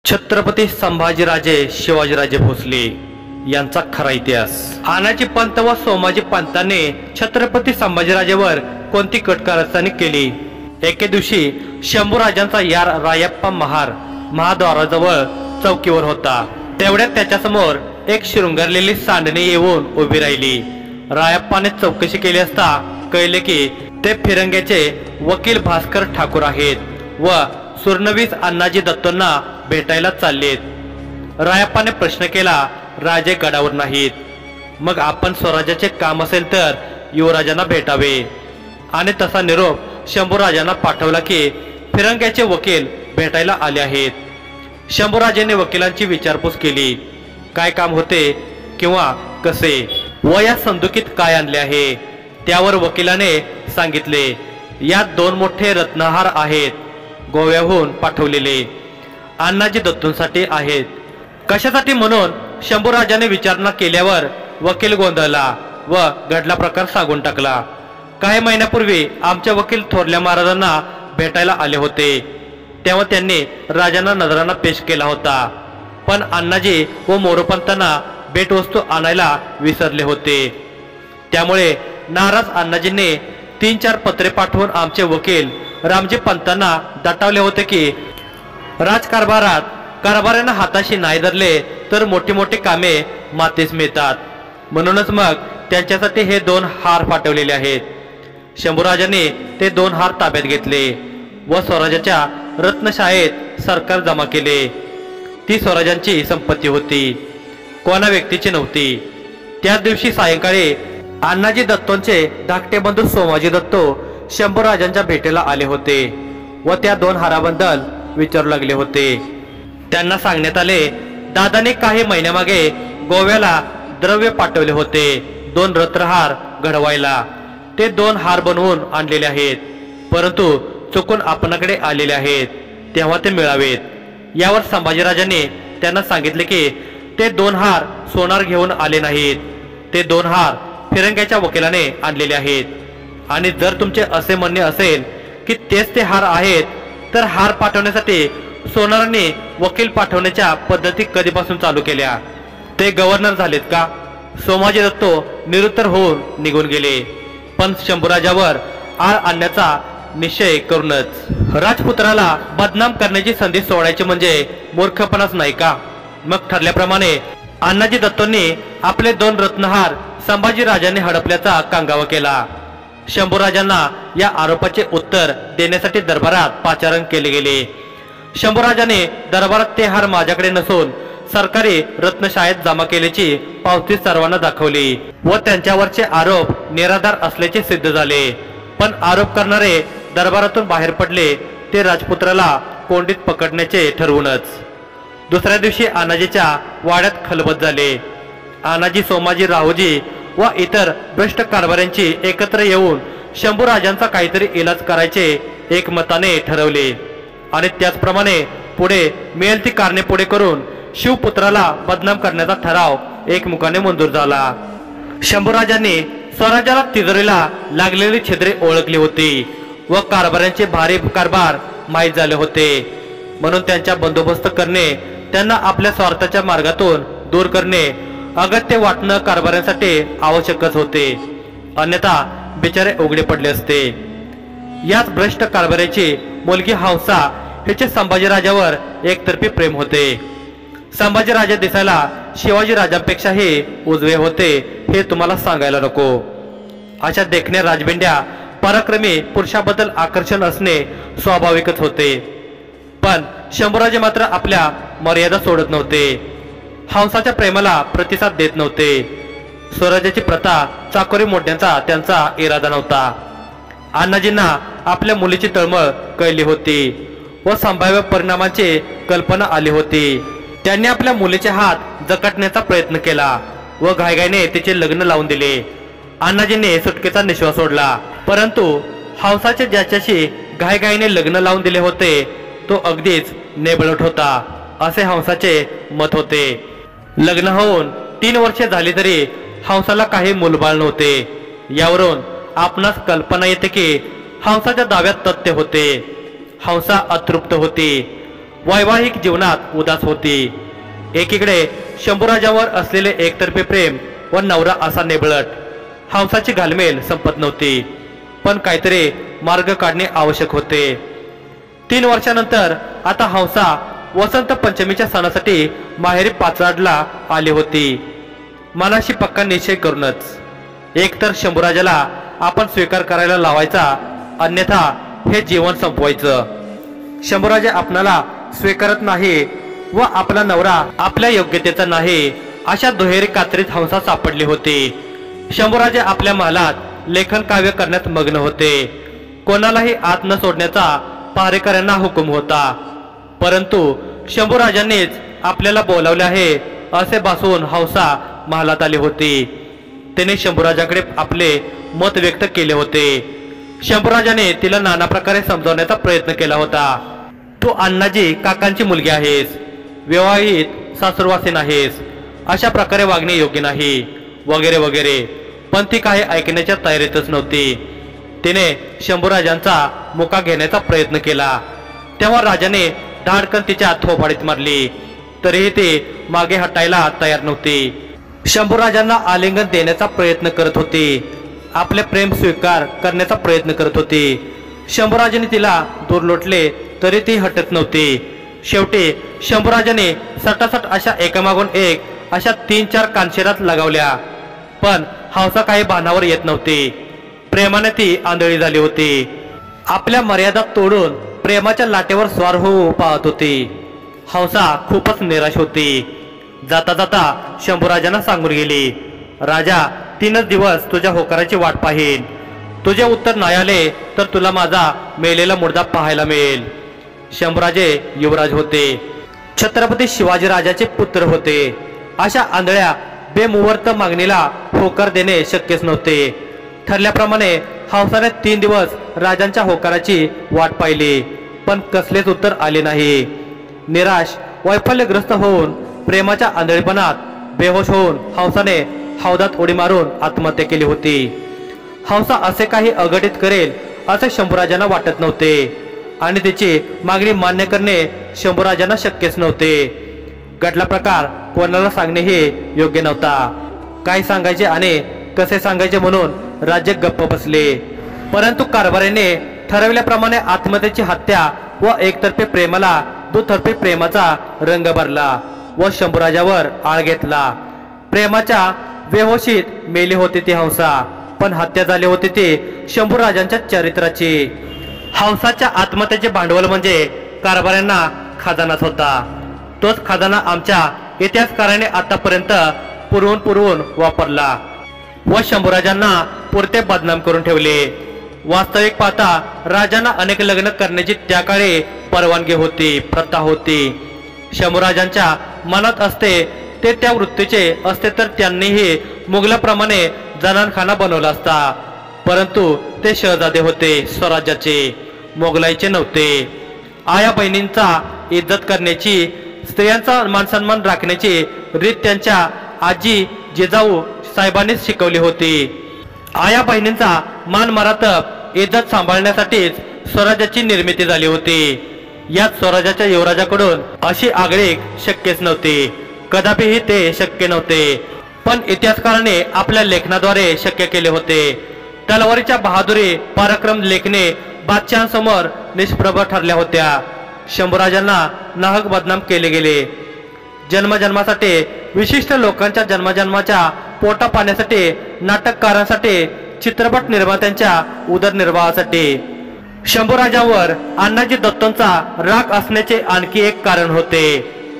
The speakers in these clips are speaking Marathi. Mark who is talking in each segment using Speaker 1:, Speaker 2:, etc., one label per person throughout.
Speaker 1: छत्रपती संभाजीराजे शिवाजीराजे भोसले यांचा खरा इतिहास। आनाजी पंत व सोमाजी पंतांनी छत्रपती संभाजीराजेवर कोणती कटकारस्थानी केली। एके दिवशी शंभूराजांचा यार रायप्पा महाद्वाराजवळ चौकीवर होता। तेवढ्यात त्याच्यासमोर एक शृंगारलेली सांडणी येऊन उभी राहिली। रायप्पाने चौकशी केली असता कळले की ते फिरंग्याचे वकील भास्कर ठाकूर आहेत व सुर्णवीस अण्णाजी दत्तोंना भेटायला चाललेत। रायप्पाने प्रश्न केला, राजे गडावर नाहीत, मग आपण स्वराज्याचे काम असेल तर युवराजांना भेटावे आणि तसा निरोप शंभूराजांना पाठवला की फिरंग्याचे वकील भेटायला आले आहेत। शंभूराजांनी वकिलांची विचारपूस केली, काय काम होते किंवा कसे व या संदुकीत काय आणले आहे। त्यावर वकिलाने सांगितले, यात 2 मोठे रत्नहार आहेत, गोव्याहून पाठवलेले, अण्णाजी दत्तूंसाठी आहेत। कशासाठी म्हणून शंभूराजाने विचारणा केल्यावर वकील गोंधळला व घडला प्रकार सांगून टाकला। काही महिन्यापूर्वी आमचे वकील थोरल्या महाराजांना भेटायला आले होते, तेव्हा त्यांनी राजांना नजराना पेश केला होता, पण अण्णाजी व मोरोपंतांना भेटवस्तू आणायला विसरले होते। त्यामुळे नाराज अण्णाजींनी 3-4 पत्रे पाठवून आमचे वकील रामजी पंतांना दटावले होते की राजकारभारात कारभाऱ्यांना हाताशी नाही धरले तर मोठी मोठी कामे मातीस मिळतात, म्हणूनच मग त्यांच्यासाठी हे 2 हार पाठवलेले आहेत। शंभूराजांनी ते 2 हार ताब्यात घेतले व स्वराज्याच्या रत्नशाळेत सरकार जमा केले। ती स्वराजांची संपत्ती होती, कोणा व्यक्तीची नव्हती। त्याच दिवशी सायंकाळी अण्णाजी दत्तोंचे धाकटे बंधू सोमाजी दत्तो शंभूराजांच्या भेटीला आले होते व त्या 2 हाराबद्दल विचारू लागले होते। त्यांना सांगण्यात आले, दादाने काही महिन्यामागे गोव्याला द्रव्य पाठवले होते 2 रत्नहार घडवायला। ते 2 हार बनवून आणलेले आहेत, परंतु चुकून आपणाकडे आलेले आहेत, तेव्हा ते मिळावेत। यावर संभाजीराजांनी त्यांना सांगितले की ते 2 हार सोनार घेऊन आले नाहीत, ते 2 हार फिरंग्याच्या वकिलाने आणलेले आहेत, आणि जर तुमचे असे म्हणणे असेल की तेच ते हार आहेत तर हार पाठवण्यासाठी सोनारांनी वकील पाठवण्याच्या पद्धती कधीपासून चालू केल्या? ते गव्हर्नर झालेत का? सोमाजी दत्तो निरुत्तर होऊन निघून गेले, पण शंभूराजावर आळ आणण्याचा निश्चय करूनच। राजपुत्राला बदनाम करण्याची संधी सोडायची म्हणजे मूर्खपणाच नाही का? मग ठरल्याप्रमाणे अण्णाजी दत्तोंनी आपले 2 रत्नहार संभाजीराजांनी हडपल्याचा कांगावा केला। शंभूराजांना या आरोपाचे उत्तर देण्यासाठी दरबारात पाचारण केले गेले। शंभूराजाने दरबारात ते हार माझ्याकडे नसून सरकारी रत्नशाळेत जमा केल्याची पावती सर्वांना दाखवली व त्यांच्यावरचे आरोप निराधार असल्याचे सिद्ध झाले। पण आरोप करणारे दरबारातून बाहेर पडले, ते राजपुत्राला कोंडीत पकडण्याचे ठरवूनच। दुसऱ्या दिवशी अण्णाजीच्या वाड्यात खलबत झाले। अण्णाजी, सोमाजी, राहुजी व इतर भ्रष्ट कारभाऱ्यांची एकत्र येऊन शंभूराजांचा काहीतरी इलाज करायचे एकमताने ठरवले आणि त्याचप्रमाणे पुढे मिळेल ती कारणे पुढे करून शिवपुत्राला बदनाम करण्याचा ठराव एकमुखाने मंजूर झाला। शंभूराजांनी स्वराज्याला तिजोरीला लागलेली छिद्रे ओळखली होती व कारभाऱ्यांचे भारी कारभार माहीत झाले होते, म्हणून त्यांचा बंदोबस्त करणे, त्यांना आपल्या स्वार्थाच्या मार्गातून दूर करणे अगत्य वाटणं कारभाऱ्यांसाठी आवश्यकच होते, अन्यथा बिचारे उघडे पडले असते। याच भ्रष्ट कारभाऱ्याची मुलगी हंसा हिचे संभाजीराजावर एकतर्फी प्रेम होते। संभाजीराजे दिसायला शिवाजीराजांपेक्षाही उजवे होते हे तुम्हाला सांगायला नको। अशा देखण्या राजबिंड्या पराक्रमी पुरुषाबद्दल आकर्षण असणे स्वाभाविकच होते, पण शंभूराजे मात्र आपल्या मर्यादा सोडत नव्हते, हंसाच्या प्रेमाला प्रतिसाद देत नव्हते। स्वराज्याची प्रथा चाकोरी मोडण्याचा त्यांचा इरादा नव्हता। अण्णाजींना आपल्या मुलीची तळमळ कळली होती व संभाव्य परिणामांची कल्पना आली होती। त्यांनी आपल्या मुलीचे हात जखटण्याचा प्रयत्न केला व घाईघाईने तिचे लग्न लावून दिले। अण्णाजींनी सुटकेचा निश्वास सोडला, परंतु हंसाचे ज्याच्याशी घाईघाईने लग्न लावून दिले होते तो अगदीच नेबळट होता, असे हंसाचे मत होते। लग्न होऊन 3 वर्षे झाली तरी हंसाला काही मूलबाळ नव्हते। यावरून आपणास कल्पना येते की हंसाच्या दाव्यात तथ्य होते। हंसा अतृप्त होती वैवाहिक जीवनात उदास होती। एकीकडे शंभूराजावर असलेले एकतर्फे प्रेम व नवरा असा नेबळट, हंसाची घालमेल संपत नव्हती, पण काहीतरी मार्ग काढणे आवश्यक होते। 3 वर्षानंतर आता हंसा वसंत पंचमीच्या सणासाठी माहेरी पाचराडला आली होती, मनाशी पक्का निश्चय करूनच। एकतर शंभूराजाला आपण स्वीकार करायला लावायचा, अन्यथा हे जीवन संपवायचं। शंभूराजा आपणाला स्वीकारत नाही व आपला नवरा आपल्या योग्यतेचा नाही, अशा दुहेरी कात्रीत हंसा सापडली होती। शंभूराजे आपल्या महालात लेखन काव्य करण्यात मग्न होते। कोणालाही आत न सोडण्याचा पहारेकऱ्यांना हुकूम होता, परंतु शंभूराजांनीच आपल्याला बोलावले आहे असे भासून हंसा महालात आली होती। तिने शंभूराजाकडे आपले मत व्यक्त केले होते। शंभूराजाने तिला नाना प्रकारे समजावण्याचा प्रयत्न केला होता। तू अण्णाजी काकांची मुलगी आहेस, विवाहित, सासुरवासीन आहेस, अशा प्रकारे वागणे योग्य नाही, वगैरे वगैरे, पण ती काही ऐकण्याच्या तयारीतच नव्हती। तिने शंभूराजांचा मुका घेण्याचा प्रयत्न केला, तेव्हा राजाने धाडकन तिच्या थोबाडीत मारली, तरीही ती मागे हटायला तयार नव्हती। शंभूराजांना आलिंगन देण्याचा प्रयत्न करत होती, आपले प्रेम स्वीकार करण्याचा प्रयत्न करत होती। शंभूराजाने तिला दूर लोटले तरी ती हटत नव्हती। शेवटी शंभूराजाने सटासट अशा एकामागून एक अशा 3-4 कानशिरात लगावल्या, पण हंसा काही भानावर येत नव्हती। प्रेमाने ती आंधळी झाली होती, आपल्या मर्यादा तोडून प्रेमाच्या लाटेवर स्वार होऊ पाहत होती। हंसा खूपच निराश होती। जाता जाता शंभूराजांना सांगून गेली, राजा 3 दिवस तुझ्या होकाराची वाट पाहीन, तुझे उत्तर नाही आले तर तुला माझा मेलेला मुर्दा पाहायला मिळेल। शंभूराजे युवराज होते, छत्रपती शिवाजी राजाचे पुत्र होते। अशा आंधळ्या बेमुहूर्त मागणीला होकार देणे शक्यच नव्हते। ठरल्याप्रमाणे हंसाने 3 दिवस राजांच्या होकाराची वाट पाहिली, पण कसलेच उत्तर आले नाही। निराश वैफल्यग्रस्त होऊन प्रेमाच्या आंधळेपणात बेहोश होऊन हंसाने हौदात उडी मारून आत्महत्या केली होती। हंसा असे काही अघटित करेल असे शंभूराजांना वाटत नव्हते, आणि तिची मागणी मान्य करणे शंभूराजांना शक्यच नव्हते। घडला प्रकार कोणाला सांगणे हे योग्य नव्हता। काय सांगायचे आणि कसे सांगायचे म्हणून राज्य गप्प बसले, परंतु कारभारीने ठरवल्याप्रमाणे आत्महत्येची हत्या व एकतर्फे प्रेमाला दुतर्फे प्रेमाचा रंग भरला व शंभूराजावर आळ घेतला। प्रेमाच्या बेहोशीत मेली होती ती हंसा, पण हत्या झाली होती ती शंभूराजांच्या चरित्राची। हंसाच्या आत्महत्येचे भांडवल म्हणजे कारभाऱ्यांना खजानाच होता। तोच खजाना आमच्या इतिहासकाराने आतापर्यंत पुरवून वापरला व शंभूराजांना पुरते बदनाम करून ठेवले। वास्तविक पाहता राजांना अनेक लग्न करण्याची त्या काळी परवानगी होती, प्रथा होती। शंभूराजांच्या मनात असते ते त्या वृत्तीचे असते तर त्यांनीही मुघलाप्रमाणे जनानखाना बनवला असता, परंतु ते शहजादे होते, स्वराज्याचे, मोगलाईचे नव्हते। आया बहिणींचा इज्जत करण्याची, स्त्रियांचा मानसन्मान राखण्याची रीत त्यांच्या आजी जिजाऊ साहेबांनीच शिकवली होती। आया बहिणींचा मान मरातब इज्जत सांभाळण्यासाठीच स्वराज्याची निर्मिती झाली होती। यात स्वराज्याच्या युवराजाकडून अशी आगळीक शक्यच नव्हती, कदापिही ते शक्य नव्हते, पण इतिहासकाराने आपल्या लेखनाद्वारे शक्य केले होते। तलवारीच्या बहादुरी पराक्रम लेखने बादशहांसमोर निष्प्रभ ठरल्या होत्या। शंभूराजांना नाहक बदनाम केले गेले। जन्मजन्मासाठी, विशिष्ट लोकांच्या जन्मजन्माच्या पोटा पाण्यासाठी, नाटककारांसाठी, चित्रपट निर्मात्यांच्या उदरनिर्वाहासाठी। शंभूराजांवर अण्णाजी दत्तोंचा राग असण्याचे आणखी एक कारण होते।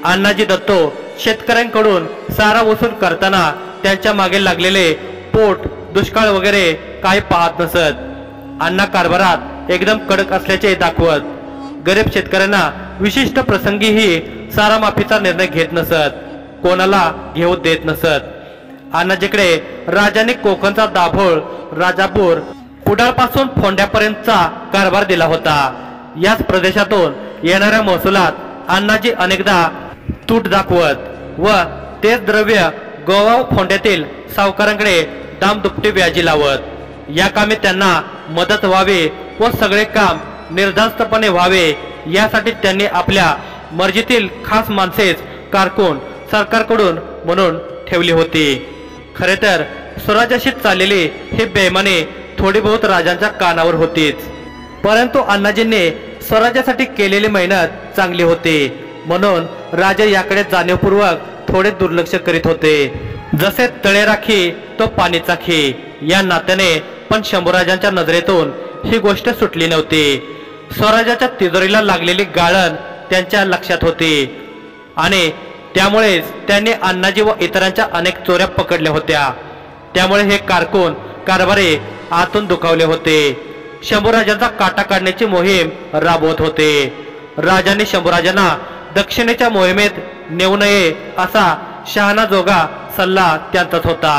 Speaker 1: अण्णाजी दत्तो शेतकऱ्यांकडून सारा वसूल करताना त्यांच्या मागे लागलेले पोट, दुष्काळ वगैरे काही पाहत नसत। अण्णा कारभारात एकदम कडक असल्याचे दाखवत, गरीब शेतकऱ्यांना विशिष्ट प्रसंगीही सारा माफीचा निर्णय घेत नसत, कोणाला घेऊ देत नसत। अण्णाजीकडे राजाने कोकणचा दाभोळ, राजापूर, कुडाळपासून फोंड्यापर्यंतचा कारभार दिला होता। याच प्रदेशातून येणाऱ्या महसुलात अण्णाजी अनेकदा तूट दाखवत व तेच द्रव्य गोवा व फोंड्यातील सावकारांकडे दामदुपटी व्याजी लावत। या कामी त्यांना मदत व्हावी व सगळे काम निर्धास्तपणे व्हावे यासाठी त्यांनी आपल्या मर्जीतील खास माणसेच कारकून सरकारकडून म्हणून ठेवली होती। खरे तर स्वराज्याशी चाललेली हे बेमाने थोडी बहुत राजांच्या कानावर होतीच, परंतु अण्णाजींनी स्वराज्यासाठी केलेली मेहनत चांगली होती म्हणून राजे याकडे जाणीवपूर्वक थोडे दुर्लक्ष करीत होते। जसे तळे राखी तो पाणी चाखी या नात्याने पण शंभूराजांच्या नजरेतून ही गोष्ट सुटली नव्हती। स्वराज्याच्या तिजोरीला लागलेली गाळण त्यांच्या लक्षात होती आणि त्यामुळेच त्यांनी अण्णाजी व इतरांच्या अनेक चोऱ्या पकडल्या होत्या। त्यामुळे हे कारकून कारभारी आतून दुखावले होते, शंभूराजांचा काटा काढण्याची मोहीम राबवत होते। राजांनी शंभूराजांना दक्षिणेच्या मोहिमेत नेऊ नये असा शहाणाजोगा सल्ला त्यांचाच होता।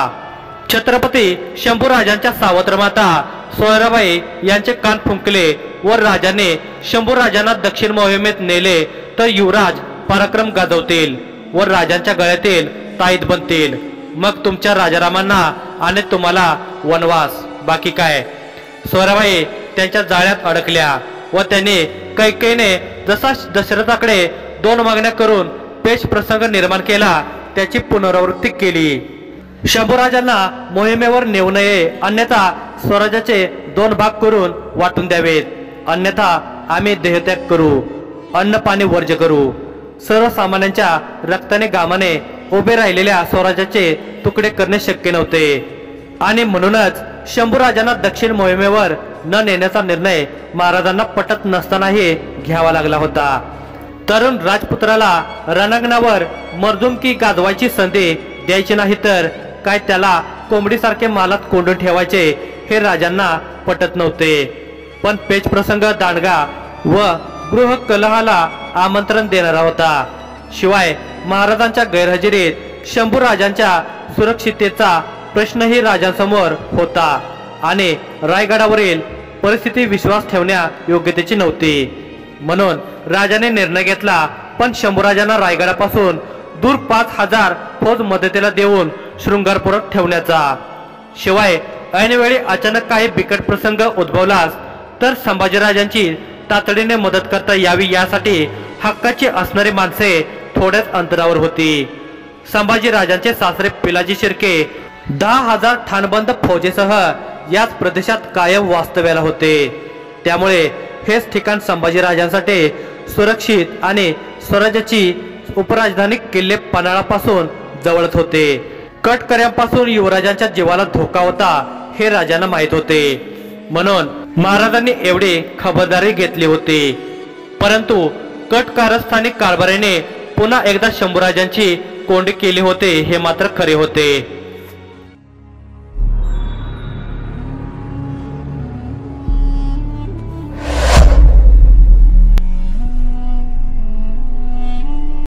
Speaker 1: छत्रपती शंभूराजांच्या सावत्रमाता सोयराबाई यांचे कान फुंकले व राजाने शंभूराजांना दक्षिण मोहिमेत नेले तर युवराज पराक्रम गाजवतील व राजांच्या गळ्यातील ताईत बनतील, मग तुमच्या राजारामांना आणि तुम्हाला वनवास, बाकी काय। सोयराबाई त्यांच्या जाळ्यात अडकल्या व त्यांनी कैकेयीने जसा दशरथाकडे 2 मागण्या करून पेच प्रसंग निर्माण केला त्याची पुनरावृत्ती केली। शंभूराजांना मोहिमेवर नेऊ नये, अन्यथा स्वराज्याचे 2 भाग करून वाटून द्यावेत, अन्यथा आम्ही देहत्याग करू, अन्न पाणी वर्ज्य करू। सर्वसामान्यांच्या रक्ताने गामाने उभे राहिलेल्या स्वराज्याचे तुकडे करणे शक्य नव्हते आणि म्हणूनच शंभूराजांना दक्षिण मोहिमेवर न नेण्याचा निर्णय महाराजांना पटत नसतानाही घ्यावा लागला होता। तरुण राजपुत्राला रणांगणावर मर्जुमकी गाजवायची संधी द्यायची नाही तर काय त्याला कोंबडीसारखे मालात कोंडून ठेवायचे हे राजांना पटत नव्हते। पण पेच प्रसंग दांडगा व गृह कलहाला आमंत्रण देणारा होता। शिवाय महाराजांच्या गैरहजेरीत शंभूराजांच्या सुरक्षिततेचा प्रश्नही राजांसमोर होता आणि रायगडावरील परिस्थिती विश्वास ठेवण्या योग्यतेची नव्हती। म्हणून राजाने निर्णय घेतला, पण शंभूराजांना रायगडापासून दूर 5000 फौज मदतीला देऊन शृंगारपुरात ठेवण्याचा। शिवाय ऐनवेळी अचानक काही बिकट प्रसंग उद्भवलास तर संभाजीराजांची तातडीने मदत करता यावी यासाठी हक्काची असणारी माणसे थोड्याच अंतरावर होती। संभाजीराजांचे सासरे पिलाजी शिर्के 10,000 ठाणबंद फौजेसह याच प्रदेशात कायम वास्तव्याला होते। त्यामुळे हेच ठिकाण संभाजीराजांसाठी सुरक्षित आणि स्वराज्याची उपराजधानी किल्ले पन्हाळापासून जवळच होते। कटकऱ्यांपासून युवराजांच्या जीवाला धोका होता हे राजांना माहित होते, म्हणून महाराजांनी एवढी खबरदारी घेतली होती। परंतु कटकारस्थानी कारभारीने पुन्हा एकदा शंभूराजांची कोंडी केली होते हे मात्र खरे होते।